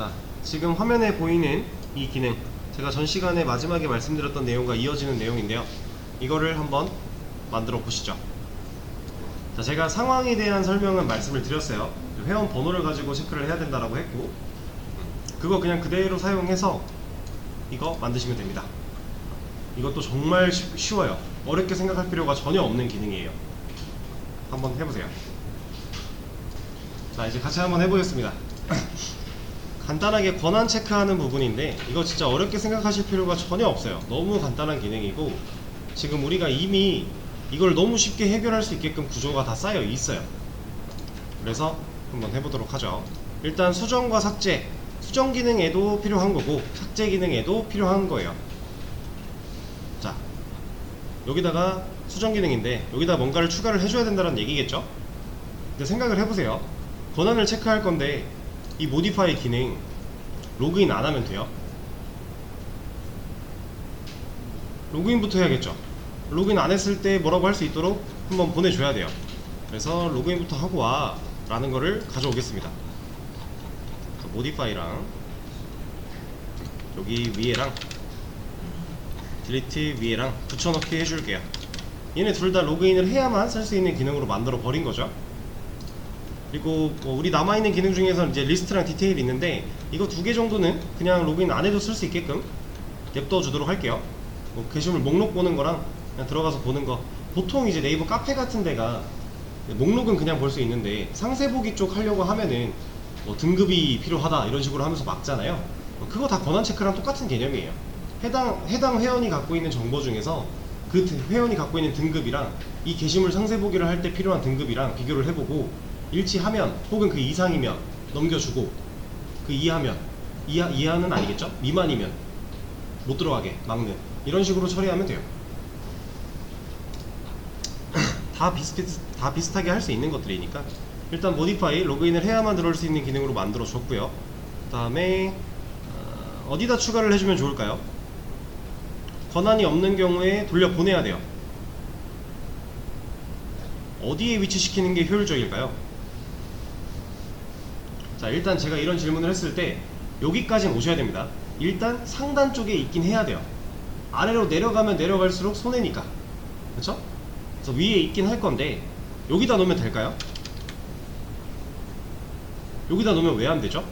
자, 지금 화면에 보이는 이 기능, 제가 전 시간에 마지막에 말씀드렸던 내용과 이어지는 내용인데요. 이거를 한번 만들어 보시죠. 자, 제가 상황에 대한 설명은 말씀을 드렸어요. 회원 번호를 가지고 체크를 해야 된다라고 했고, 그거 그냥 그대로 사용해서 이거 만드시면 됩니다. 이것도 정말 쉬워요. 어렵게 생각할 필요가 전혀 없는 기능이에요. 한번 해보세요. 자, 이제 같이 한번 해보겠습니다. 간단하게 권한 체크하는 부분인데, 이거 진짜 어렵게 생각하실 필요가 전혀 없어요. 너무 간단한 기능이고, 지금 우리가 이미 이걸 너무 쉽게 해결할 수 있게끔 구조가 다 쌓여 있어요. 그래서 한번 해보도록 하죠. 일단 수정과 삭제, 수정 기능에도 필요한 거고 삭제 기능에도 필요한 거예요. 자, 여기다가 수정 기능인데 여기다 뭔가를 추가를 해줘야 된다는 얘기겠죠? 근데 생각을 해보세요. 권한을 체크할 건데 이 모디파이 기능 로그인 안 하면 돼요? 로그인부터 해야겠죠? 로그인 안 했을 때 뭐라고 할 수 있도록 한번 보내줘야 돼요. 그래서 로그인부터 하고 와 라는 거를 가져오겠습니다. 모디파이랑 여기 위에랑 딜리트 위에랑 붙여넣기 해줄게요. 얘네 둘 다 로그인을 해야만 쓸 수 있는 기능으로 만들어 버린 거죠. 그리고 뭐 우리 남아있는 기능 중에서는 이제 리스트랑 디테일이 있는데, 이거 두 개 정도는 그냥 로그인 안 해도 쓸 수 있게끔 냅둬 주도록 할게요. 뭐 게시물 목록 보는 거랑 그냥 들어가서 보는 거, 보통 이제 네이버 카페 같은 데가 목록은 그냥 볼 수 있는데 상세 보기 쪽 하려고 하면은 뭐 등급이 필요하다 이런 식으로 하면서 막잖아요. 그거 다 권한 체크랑 똑같은 개념이에요. 해당 회원이 갖고 있는 정보 중에서 그 회원이 갖고 있는 등급이랑 이 게시물 상세 보기를 할 때 필요한 등급이랑 비교를 해보고 일치하면, 혹은 그 이상이면 넘겨주고, 그 이하면 이하는 아니겠죠? 미만이면 못 들어가게 막는, 이런 식으로 처리하면 돼요. 다 비슷하게 할 수 있는 것들이니까 일단 모디파이 로그인을 해야만 들어올 수 있는 기능으로 만들어 줬고요. 그 다음에 어디다 추가를 해주면 좋을까요? 권한이 없는 경우에 돌려 보내야 돼요. 어디에 위치시키는 게 효율적일까요? 자, 일단 제가 이런 질문을 했을 때 여기까지는 오셔야 됩니다. 일단 상단 쪽에 있긴 해야 돼요. 아래로 내려가면 내려갈수록 손해니까, 그쵸? 그래서 위에 있긴 할 건데 여기다 놓으면 될까요? 여기다 놓으면 왜 안 되죠?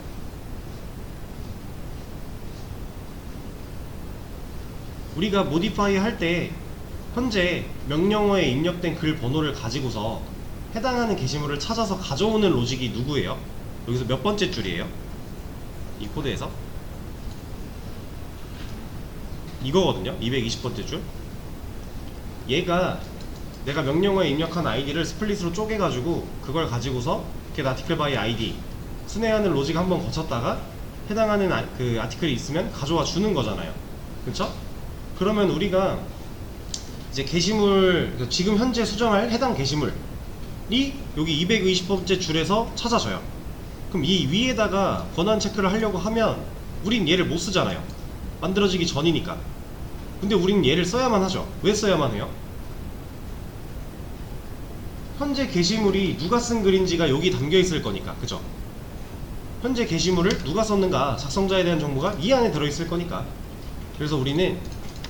우리가 모디파이 할 때 현재 명령어에 입력된 글 번호를 가지고서 해당하는 게시물을 찾아서 가져오는 로직이 누구예요? 여기서 몇 번째 줄이에요? 이 코드에서 이거거든요. 220번째 줄. 얘가 내가 명령어에 입력한 아이디를 스플릿으로 쪼개가지고 그걸 가지고서 get article by id 순회하는 로직 한번 거쳤다가 해당하는 그 아티클이 있으면 가져와 주는 거잖아요. 그쵸? 그러면 우리가 이제 게시물, 지금 현재 수정할 해당 게시물이 여기 220번째 줄에서 찾아져요. 그럼 이 위에다가 권한 체크를 하려고 하면 우린 얘를 못 쓰잖아요. 만들어지기 전이니까. 근데 우린 얘를 써야만 하죠. 왜 써야만 해요? 현재 게시물이 누가 쓴 글인지가 여기 담겨 있을 거니까. 그죠? 현재 게시물을 누가 썼는가, 작성자에 대한 정보가 이 안에 들어있을 거니까. 그래서 우리는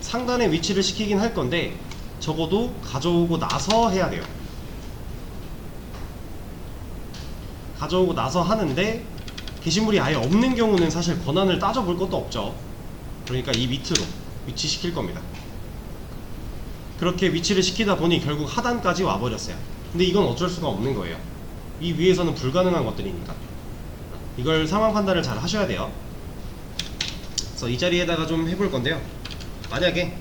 상단에 위치를 시키긴 할 건데 적어도 가져오고 나서 해야 돼요. 가져오고 나서 하는데, 게시물이 아예 없는 경우는 사실 권한을 따져볼 것도 없죠. 그러니까 이 밑으로 위치시킬 겁니다. 그렇게 위치를 시키다 보니 결국 하단까지 와버렸어요. 근데 이건 어쩔 수가 없는 거예요. 이 위에서는 불가능한 것들이니까. 이걸 상황 판단을 잘 하셔야 돼요. 그래서 이 자리에다가 좀 해볼 건데요. 만약에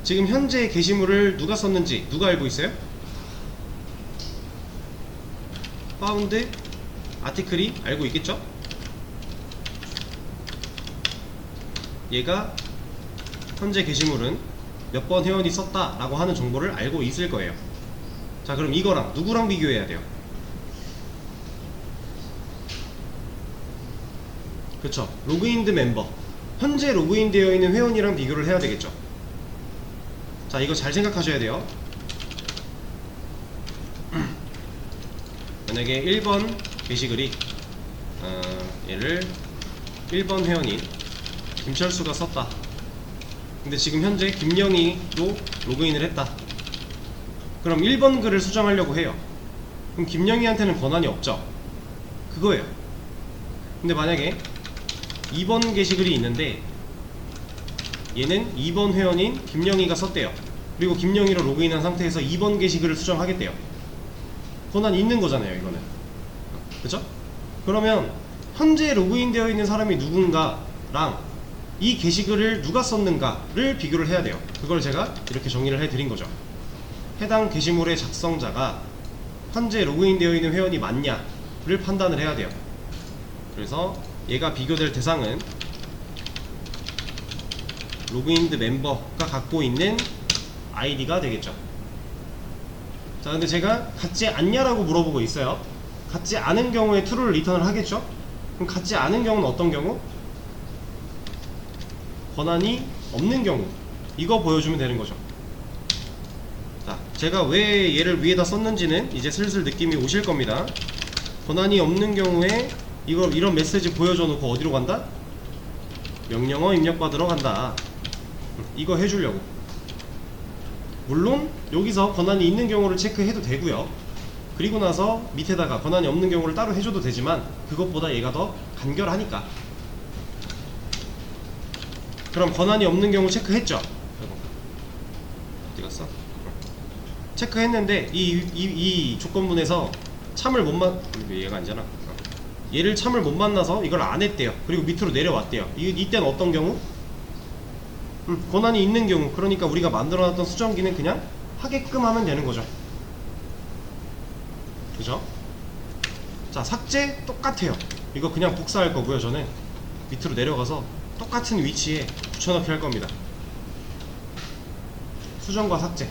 지금 현재 게시물을 누가 썼는지 누가 알고 있어요? 파운드 아티클이 알고 있겠죠? 얘가 현재 게시물은 몇 번 회원이 썼다 라고 하는 정보를 알고 있을 거예요. 자, 그럼 이거랑 누구랑 비교해야 돼요? 그쵸? 로그인드 멤버, 현재 로그인 되어 있는 회원이랑 비교를 해야 되겠죠. 자, 이거 잘 생각하셔야 돼요. 만약에 1번 게시글이 얘를 1번 회원인 김철수가 썼다. 근데 지금 현재 김영희도 로그인을 했다. 그럼 1번 글을 수정하려고 해요. 그럼 김영희한테는 권한이 없죠. 그거예요. 근데 만약에 2번 게시글이 있는데 얘는 2번 회원인 김영희가 썼대요. 그리고 김영희로 로그인한 상태에서 2번 게시글을 수정하겠대요. 권한이 있는 거잖아요, 이거는. 그쵸? 그러면 현재 로그인 되어 있는 사람이 누군가랑 이 게시글을 누가 썼는가를 비교를 해야 돼요. 그걸 제가 이렇게 정의를 해드린 거죠. 해당 게시물의 작성자가 현재 로그인 되어 있는 회원이 맞냐를 판단을 해야 돼요. 그래서 얘가 비교될 대상은 로그인드 멤버가 갖고 있는 아이디가 되겠죠. 자, 근데 제가 같지 않냐라고 물어보고 있어요. 같지 않은 경우에 true를 리턴을 하겠죠. 그럼 같지 않은 경우는 어떤 경우? 권한이 없는 경우, 이거 보여주면 되는 거죠. 자, 제가 왜 얘를 위에다 썼는지는 이제 슬슬 느낌이 오실 겁니다. 권한이 없는 경우에 이런 메시지 보여줘 놓고 어디로 간다? 명령어 입력받으러 간다. 이거 해주려고. 물론 여기서 권한이 있는 경우를 체크해도 되고요. 그리고 나서 밑에다가 권한이 없는 경우를 따로 해줘도 되지만 그것보다 얘가 더 간결하니까. 그럼 권한이 없는 경우 체크했죠? 어디 갔어? 체크했는데 이 조건문에서 참을 못 얘가 아니잖아. 얘를 참을 못 만나서 이걸 안 했대요. 그리고 밑으로 내려왔대요. 이때는 어떤 경우? 권한이 있는 경우. 그러니까 우리가 만들어놨던 수정기는 그냥 하게끔 하면 되는 거죠. 그죠? 자, 삭제 똑같아요. 이거 그냥 복사할 거고요. 저는 밑으로 내려가서 똑같은 위치에 붙여넣기 할 겁니다. 수정과 삭제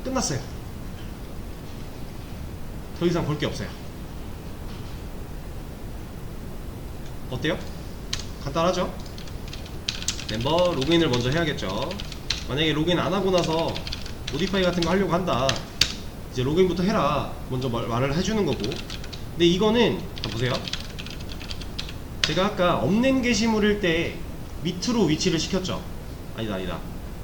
끝났어요. 더 이상 볼 게 없어요. 어때요? 간단하죠? 멤버 로그인을 먼저 해야겠죠. 만약에 로그인 안 하고 나서 모디파이 같은 거 하려고 한다, 이제 로그인부터 해라 먼저 말을 해주는 거고. 근데 이거는 보세요. 제가 아까 없는 게시물일 때 밑으로 위치를 시켰죠. 아니다.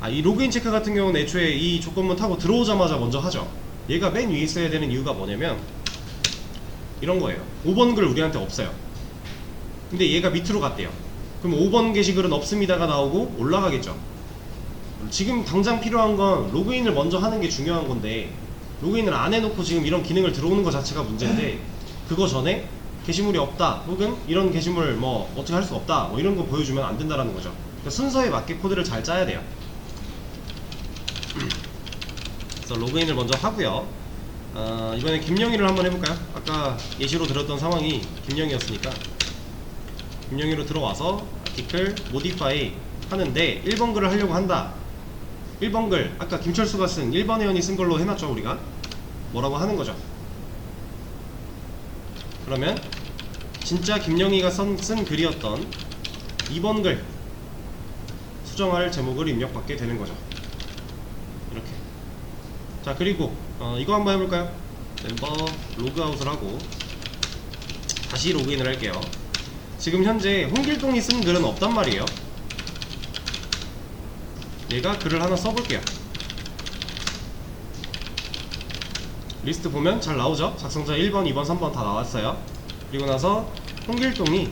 이 로그인 체크 같은 경우는 애초에 이 조건문 타고 들어오자마자 먼저 하죠. 얘가 맨 위에 있어야 되는 이유가 뭐냐면 이런 거예요. 5번 글 우리한테 없어요. 근데 얘가 밑으로 갔대요. 그럼 5번 게시글은 없습니다가 나오고 올라가겠죠. 지금 당장 필요한 건 로그인을 먼저 하는 게 중요한 건데 로그인을 안 해놓고 지금 이런 기능을 들어오는 것 자체가 문제인데, 그거 전에 게시물이 없다 혹은 이런 게시물 뭐 어떻게 할 수가 없다 뭐 이런 거 보여주면 안 된다라는 거죠. 그러니까 순서에 맞게 코드를 잘 짜야 돼요. 그래서 로그인을 먼저 하고요. 이번에 김영희를 한번 해볼까요? 아까 예시로 들었던 상황이 김영희였으니까 김영희로 들어와서 아티클 모디파이 하는데 1번 글을 하려고 한다. 1번 글 아까 김철수가 쓴 1번 회원이 쓴 걸로 해놨죠. 우리가 뭐라고 하는 거죠. 그러면 진짜 김영희가 쓴 글이었던 2번 글 수정할 제목을 입력받게 되는 거죠. 이렇게. 자, 그리고 이거 한번 해볼까요? 멤버 로그아웃을 하고 다시 로그인을 할게요. 지금 현재 홍길동이 쓴 글은 없단 말이에요. 얘가 글을 하나 써볼게요. 리스트 보면 잘 나오죠? 작성자 1번, 2번, 3번 다 나왔어요. 그리고 나서 홍길동이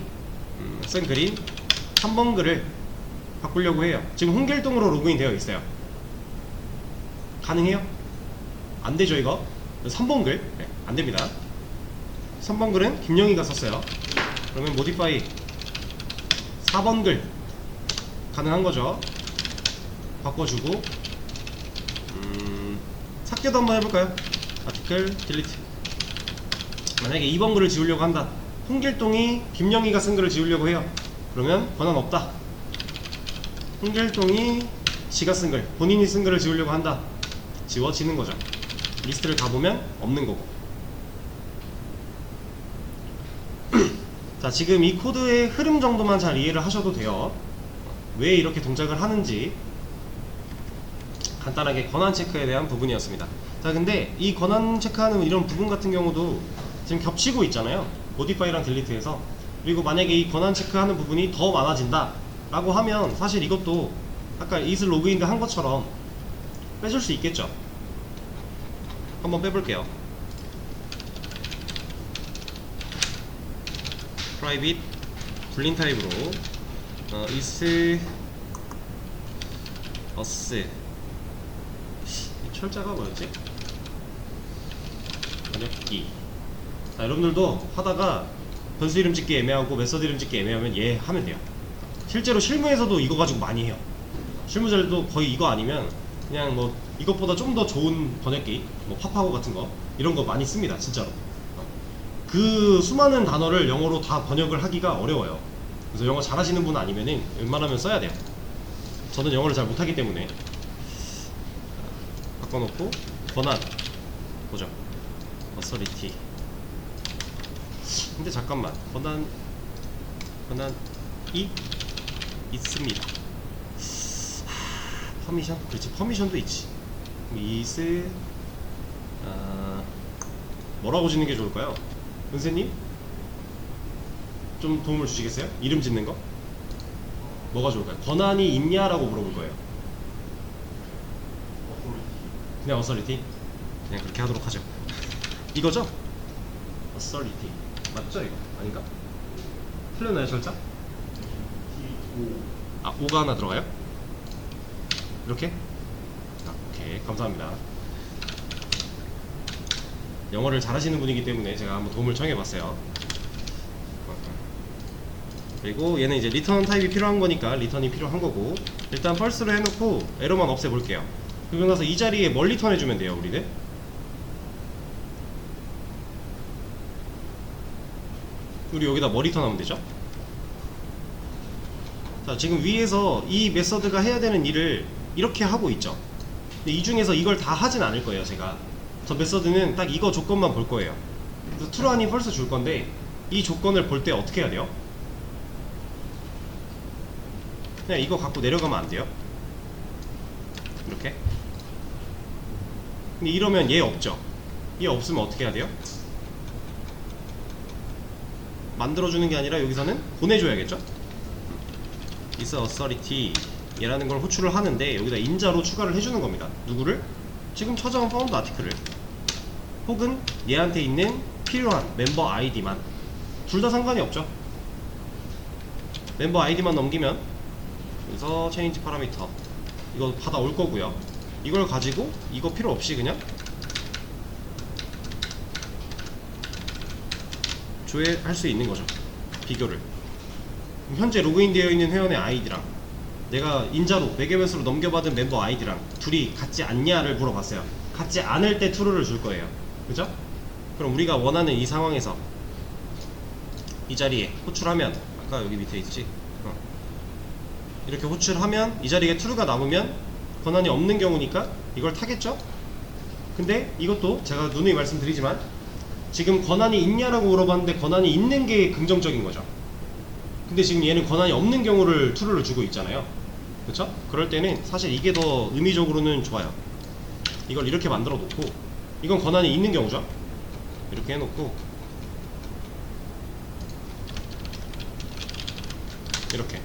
쓴 글인 3번 글을 바꾸려고 해요. 지금 홍길동으로 로그인 되어 있어요. 가능해요? 안 되죠, 이거? 3번 글? 네, 안 됩니다. 3번 글은 김영희가 썼어요. 그러면 모디파이 4번 글 가능한 거죠. 바꿔주고 삭제도 한번 해볼까요? 아티클 딜리트. 만약에 2번 글을 지우려고 한다. 홍길동이 김영희가 쓴 글을 지우려고 해요. 그러면 권한 없다. 홍길동이 지가 쓴 글, 본인이 쓴 글을 지우려고 한다. 지워지는 거죠. 리스트를 가보면 없는 거고. 자, 지금 이 코드의 흐름 정도만 잘 이해를 하셔도 돼요. 왜 이렇게 동작을 하는지 간단하게 권한 체크에 대한 부분이었습니다. 자, 근데 이 권한 체크하는 이런 부분 같은 경우도 지금 겹치고 있잖아요. 모디파이랑 딜리트해서. 그리고 만약에 이 권한 체크하는 부분이 더 많아진다 라고 하면 사실 이것도 아까 is 로그인 한 것처럼 빼줄 수 있겠죠. 한번 빼볼게요. private 불린 타입으로 is us 이 철자가 뭐였지? 번역기. 자, 여러분들도 하다가 변수 이름 짓기 애매하고 메서드 이름 짓기 애매하면 얘 하면 돼요. 실제로 실무에서도 이거 가지고 많이 해요. 실무자들도 거의 이거 아니면 그냥 뭐 이것보다 좀 더 좋은 번역기, 뭐 파파고 같은 거 이런 거 많이 씁니다. 진짜로. 그 수많은 단어를 영어로 다 번역을 하기가 어려워요. 그래서 영어 잘하시는 분 아니면은 웬만하면 써야 돼요. 저는 영어를 잘 못하기 때문에. 바꿔놓고 권한 보죠. authority. 근데 잠깐만, 권한이 있습니다. 퍼미션? 그렇지, 퍼미션도 있지. is 뭐라고 짓는 게 좋을까요? 은세님? 좀 도움을 주시겠어요? 이름 짓는 거? 뭐가 좋을까요? 권한이 있냐라고 물어볼 거예요. 그냥 authority? 그냥 그렇게 하도록 하죠. 이거죠? authority 맞죠 이거? 아닌가? 틀렸나요 절자? 아, O가 하나 들어가요? 이렇게? 아, 오케이, 감사합니다. 영어를 잘하시는 분이기 때문에 제가 한번 도움을 청해봤어요. 그리고 얘는 이제 리턴 타입이 필요한 거니까 리턴이 필요한 거고, 일단 펄스로 해놓고 에러만 없애볼게요. 그리고 나서 이 자리에 뭘 리턴해주면 돼요 우리들? 우리 여기다 뭐 리턴하면 되죠? 자, 지금 위에서 이 메서드가 해야 되는 일을 이렇게 하고 있죠. 근데 이 중에서 이걸 다 하진 않을 거예요. 제가 저 메서드는 딱 이거 조건만 볼 거예요. 그래서 true 아닌 false 줄 건데, 이 조건을 볼 때 어떻게 해야 돼요? 그냥 이거 갖고 내려가면 안 돼요? 이렇게. 근데 이러면 얘 없죠. 얘 없으면 어떻게 해야 돼요? 만들어주는 게 아니라 여기서는 보내줘야겠죠? is authority 얘라는 걸 호출을 하는데, 여기다 인자로 추가를 해주는 겁니다. 누구를? 지금 찾아온 파운드 아티클을, 혹은 얘한테 있는 필요한 멤버 아이디만. 둘 다 상관이 없죠. 멤버 아이디만 넘기면 여기서 change parameter 이거 받아올 거고요. 이걸 가지고 이거 필요 없이 그냥 조회할 수 있는 거죠. 비교를. 현재 로그인 되어 있는 회원의 아이디랑 내가 인자로 매개변수로 넘겨받은 멤버 아이디랑 둘이 같지 않냐를 물어봤어요. 같지 않을 때 true를 줄 거예요. 그죠? 그럼 우리가 원하는 이 상황에서 이 자리에 호출하면, 아까 여기 밑에 있지? 이렇게 호출하면 이 자리에 true가 남으면 권한이 없는 경우니까 이걸 타겠죠? 근데 이것도 제가 누누이 말씀드리지만 지금 권한이 있냐라고 물어봤는데 권한이 있는 게 긍정적인 거죠. 근데 지금 얘는 권한이 없는 경우를 true를 주고 있잖아요. 그쵸? 그럴 때는 사실 이게 더 의미적으로는 좋아요. 이걸 이렇게 만들어 놓고, 이건 권한이 있는 경우죠. 이렇게 해놓고 이렇게.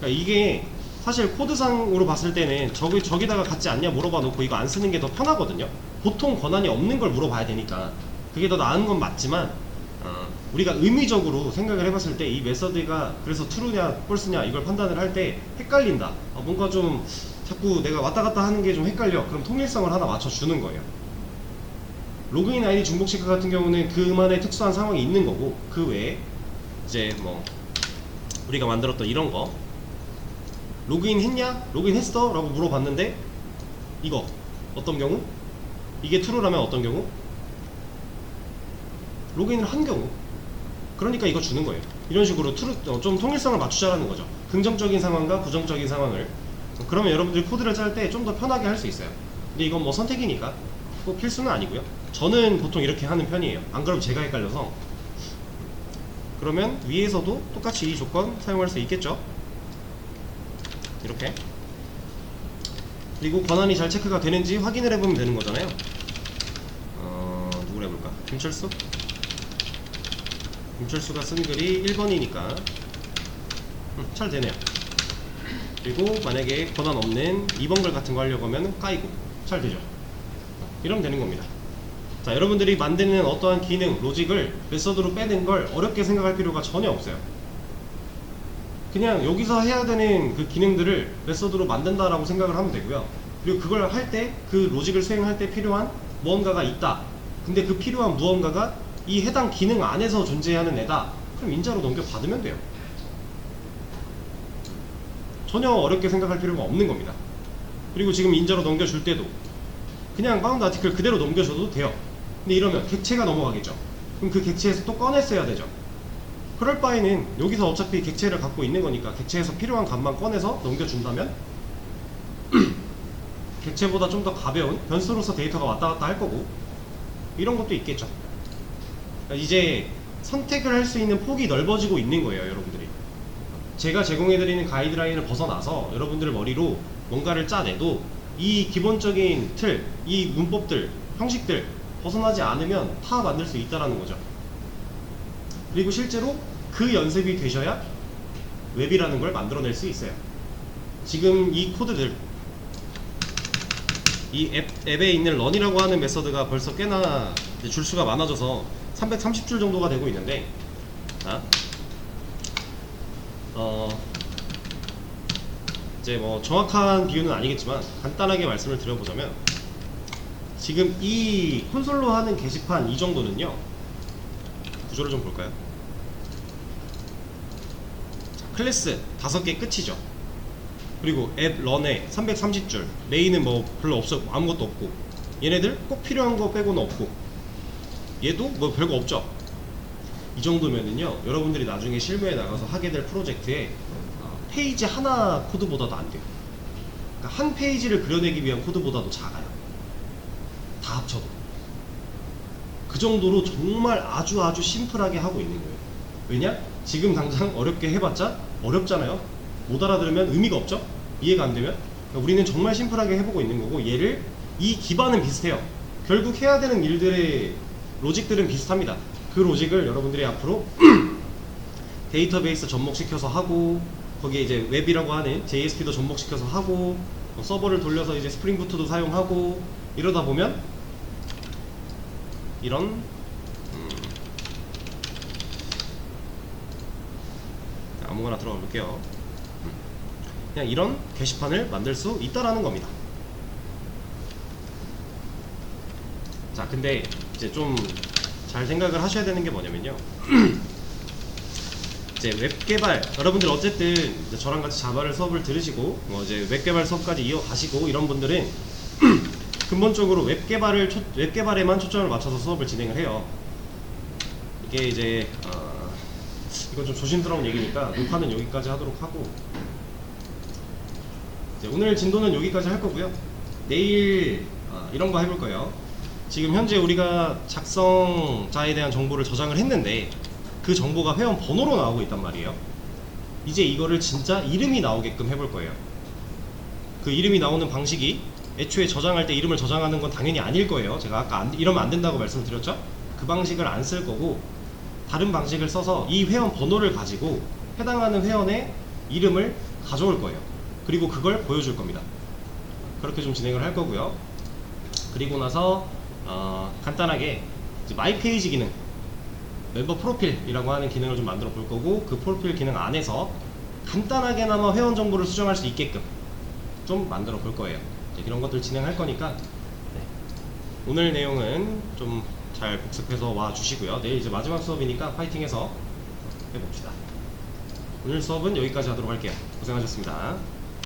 그러니까 이게 사실 코드상으로 봤을 때는 저기다가 같지 않냐 물어봐 놓고 이거 안 쓰는 게 더 편하거든요. 보통 권한이 없는 걸 물어봐야 되니까 그게 더 나은 건 맞지만, 우리가 의미적으로 생각을 해봤을 때 이 메서드가 그래서 true냐 false냐 이걸 판단을 할 때 헷갈린다, 뭔가 좀 자꾸 내가 왔다 갔다 하는 게 좀 헷갈려. 그럼 통일성을 하나 맞춰주는 거예요. 로그인 아이디 중복 체크 같은 경우는 그만의 특수한 상황이 있는 거고, 그 외에 이제 뭐 우리가 만들었던 이런 거, 로그인 했냐? 로그인 했어? 라고 물어봤는데 이거 어떤 경우? 이게 true라면 어떤 경우? 로그인을 한 경우. 그러니까 이거 주는 거예요. 이런 식으로 좀 통일성을 맞추자라는 거죠. 긍정적인 상황과 부정적인 상황을. 그러면 여러분들이 코드를 짤 때 좀 더 편하게 할 수 있어요. 근데 이건 뭐 선택이니까 꼭 필수는 아니고요. 저는 보통 이렇게 하는 편이에요. 안 그러면 제가 헷갈려서. 그러면 위에서도 똑같이 이 조건 사용할 수 있겠죠. 이렇게. 그리고 권한이 잘 체크가 되는지 확인을 해보면 되는 거잖아요. 누구를 해볼까? 김철수? 김철수가 쓴 글이 1번이니까 잘 되네요. 그리고 만약에 권한 없는 2번 글 같은 거 하려고 하면 까이고 잘 되죠. 이러면 되는 겁니다. 자, 여러분들이 만드는 어떠한 기능, 로직을 메서드로 빼는 걸 어렵게 생각할 필요가 전혀 없어요. 그냥 여기서 해야 되는 그 기능들을 메서드로 만든다라고 생각을 하면 되고요. 그리고 그걸 할 때, 그 로직을 수행할 때 필요한 무언가가 있다. 근데 그 필요한 무언가가 이 해당 기능 안에서 존재하는 애다. 그럼 인자로 넘겨받으면 돼요. 전혀 어렵게 생각할 필요가 없는 겁니다. 그리고 지금 인자로 넘겨줄 때도 그냥 바운드 아티클 그대로 넘겨줘도 돼요. 근데 이러면 객체가 넘어가겠죠. 그럼 그 객체에서 또 꺼냈어야 되죠. 그럴 바에는 여기서 어차피 객체를 갖고 있는 거니까 객체에서 필요한 값만 꺼내서 넘겨준다면 객체보다 좀 더 가벼운 변수로서 데이터가 왔다 갔다 할 거고 이런 것도 있겠죠. 그러니까 이제 선택을 할 수 있는 폭이 넓어지고 있는 거예요, 여러분들이. 제가 제공해드리는 가이드라인을 벗어나서 여러분들의 머리로 뭔가를 짜내도 이 기본적인 틀, 이 문법들, 형식들 벗어나지 않으면 다 만들 수 있다는 거죠. 그리고 실제로 그 연습이 되셔야 웹이라는 걸 만들어낼 수 있어요. 지금 이 코드들, 이 앱에 있는 런이라고 하는 메서드가 벌써 꽤나 줄수가 많아져서 330줄 정도가 되고 있는데, 이제 뭐 정확한 비유는 아니겠지만 간단하게 말씀을 드려보자면, 지금 이 콘솔로 하는 게시판 이 정도는요, 구조를 좀 볼까요? 자, 클래스 5개 끝이죠. 그리고 앱 런에 330줄, 메인은 뭐 별로 없어, 아무것도 없고, 얘네들 꼭 필요한 거 빼고는 없고, 얘도 뭐 별거 없죠. 이 정도면은요, 여러분들이 나중에 실무에 나가서 하게 될 프로젝트에 페이지 하나 코드보다도 안 돼요. 그러니까 한 페이지를 그려내기 위한 코드보다도 작아요. 다 합쳐도. 그 정도로 정말 아주 심플하게 하고 있는 거예요. 왜냐? 지금 당장 어렵게 해봤자 어렵잖아요. 못 알아들으면 의미가 없죠? 이해가 안 되면? 그러니까 우리는 정말 심플하게 해보고 있는 거고, 얘를, 이 기반은 비슷해요. 결국 해야 되는 일들의 로직들은 비슷합니다. 그 로직을 여러분들이 앞으로 데이터베이스 접목시켜서 하고, 거기에 이제 웹이라고 하는 JSP도 접목시켜서 하고, 서버를 돌려서 이제 스프링부트도 사용하고, 이러다 보면 이런 아무거나 들어가 볼게요. 그냥 이런 게시판을 만들 수 있다라는 겁니다. 자, 근데 이제 좀 잘 생각을 하셔야 되는 게 뭐냐면요. 이제 웹 개발, 여러분들 어쨌든 이제 저랑 같이 자바를 수업을 들으시고 뭐 이제 웹 개발 수업까지 이어가시고 이런 분들은 근본적으로 웹 개발에만 초점을 맞춰서 수업을 진행을 해요. 이게 이제 이건 좀 조심스러운 얘기니까 녹화는 여기까지 하도록 하고, 이제 오늘 진도는 여기까지 할 거고요. 내일 이런 거 해볼 거예요. 지금 현재 우리가 작성자에 대한 정보를 저장을 했는데 그 정보가 회원 번호로 나오고 있단 말이에요. 이제 이거를 진짜 이름이 나오게끔 해볼 거예요. 그 이름이 나오는 방식이 애초에 저장할 때 이름을 저장하는 건 당연히 아닐 거예요. 제가 아까 이러면 안 된다고 말씀드렸죠? 그 방식을 안 쓸 거고, 다른 방식을 써서 이 회원 번호를 가지고 해당하는 회원의 이름을 가져올 거예요. 그리고 그걸 보여줄 겁니다. 그렇게 좀 진행을 할 거고요. 그리고 나서 간단하게 이제 마이 페이지 기능, 멤버 프로필이라고 하는 기능을 좀 만들어 볼 거고, 그 프로필 기능 안에서 간단하게나마 회원 정보를 수정할 수 있게끔 좀 만들어 볼 거예요. 이런 것들 진행할 거니까 오늘 내용은 좀 잘 복습해서 와 주시고요. 내일 이제 마지막 수업이니까 파이팅해서 해봅시다. 오늘 수업은 여기까지 하도록 할게요. 고생하셨습니다.